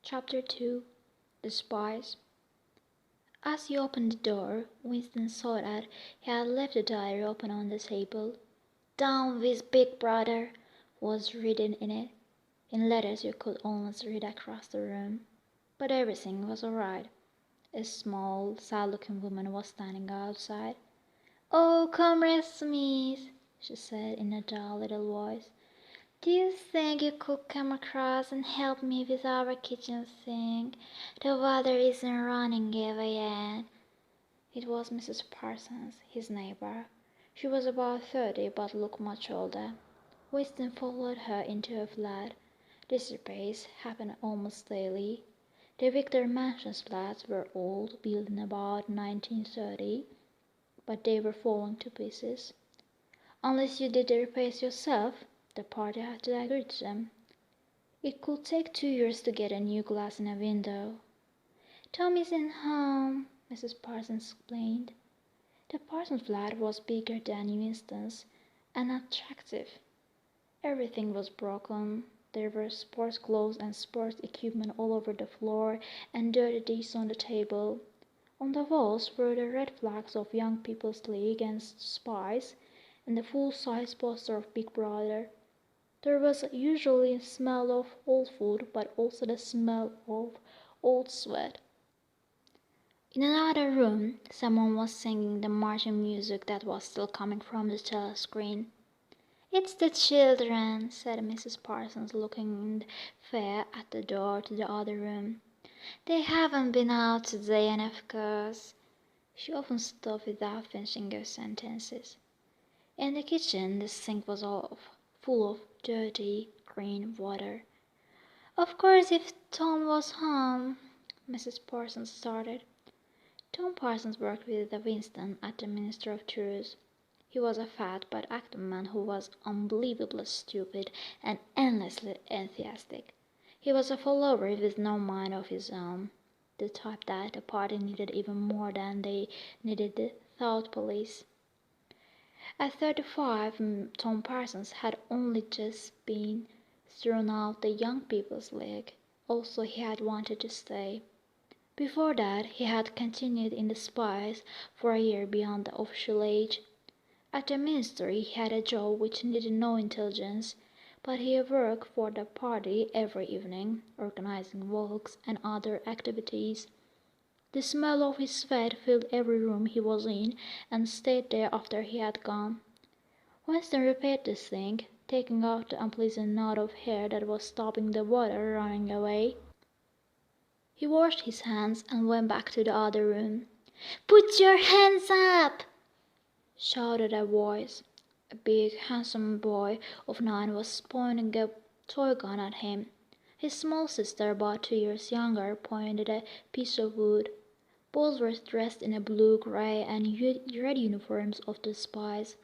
Chapter 2 The Spies. As he opened the door, Winston saw that he had left the diary open on the table. "Down with Big Brother" was written in it, in letters you could almost read across the room. But everything was all right. A small, sad-looking woman was standing outside. "Oh, Comrade Smith," she said in a dull little voice. "Do you think you could come across and help me with our kitchen sink? The water isn't running over yet." It was Mrs. Parsons, his neighbor. She was about 30 but looked much older. Winston followed her into her flat. This repairs happened almost daily. The Victor Mansions flats were old, built in about 1930, but they were falling to pieces. Unless you did the repairs yourself, the party had to agree to them. It could take 2 years to get a new glass in a window. "Tom isn't home," Mrs. Parsons explained. The Parsons flat was bigger than Winston's and attractive. Everything was broken. There were sports clothes and sports equipment all over the floor and dirty dishes on the table. On the walls were the red flags of Young People's League and Spies and the full-size poster of Big Brother. There was usually a smell of old food, but also the smell of old sweat. In another room, someone was singing the marching music that was still coming from the telescreen. "It's the children," said Mrs. Parsons, looking in fear at the door to the other room. "They haven't been out today, and of course—" She often stopped without finishing her sentences. In the kitchen, the sink was full of dirty, green water. "Of course, if Tom was home—" Mrs. Parsons started. Tom Parsons worked with Winston at the Ministry of Truth. He was a fat but active man who was unbelievably stupid and endlessly enthusiastic. He was a follower with no mind of his own, the type that the party needed even more than they needed the thought police. At 35, Tom Parsons had only just been thrown out the Young People's League. Also, he had wanted to stay. Before that, he had continued in the Spies for a year beyond the official age. At the ministry, he had a job which needed no intelligence, but he worked for the party every evening, organizing walks and other activities. The smell of his sweat filled every room he was in and stayed there after he had gone. Winston repaired the sink, taking out the unpleasant knot of hair that was stopping the water running away. He washed his hands and went back to the other room. "Put your hands up!" shouted a voice. A big, handsome boy of 9 was pointing a toy gun at him. His small sister, about 2 years younger, pointed a piece of wood. Both were dressed in the blue, grey, and red uniforms of the Spies.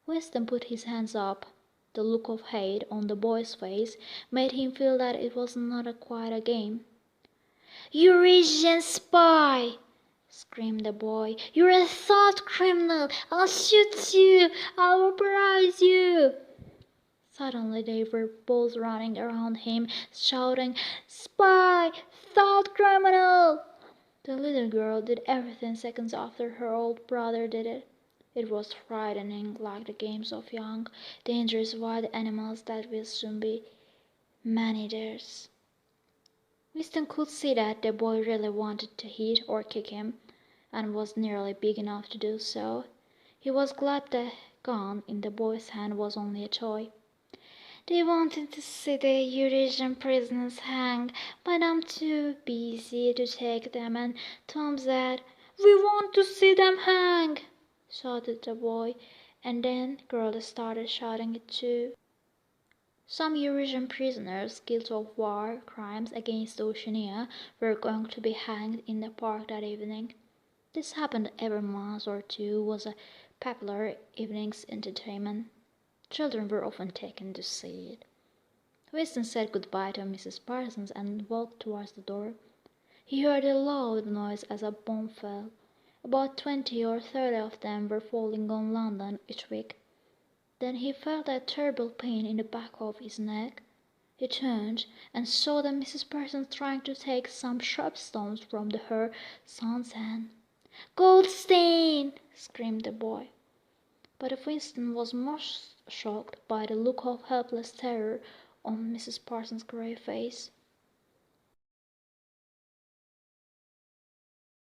Winston put his hands up. The look of hate on the boy's face made him feel that it was not quite a game. "Eurasian spy!" screamed the boy. "You're a thought criminal! I'll shoot you! I'll vaporize you!" Suddenly they were both running around him, shouting, "Spy! Thought criminal!" The little girl did everything seconds after her old brother did it. It was frightening, like the games of young, dangerous wild animals that will soon be man-eaters. Winston could see that the boy really wanted to hit or kick him, and was nearly big enough to do so. He was glad the gun in the boy's hand was only a toy. "They wanted to see the Eurasian prisoners hang, but I'm too busy to take them, and Tom said—" "We want to see them hang!" shouted the boy, and then girls started shouting it too. Some Eurasian prisoners guilty of war crimes against Oceania were going to be hanged in the park that evening. This happened every month or two, was a popular evening's entertainment. Children were often taken to see it. Winston said goodbye to Mrs. Parsons and walked towards the door. He heard a loud noise as a bomb fell. About 20 or 30 of them were falling on London each week. Then he felt a terrible pain in the back of his neck. He turned and saw that Mrs. Parsons trying to take some sharp stones from her son's hand. "Goldstein!" screamed the boy. But Winston was most shocked by the look of helpless terror on Mrs. Parsons' grey face.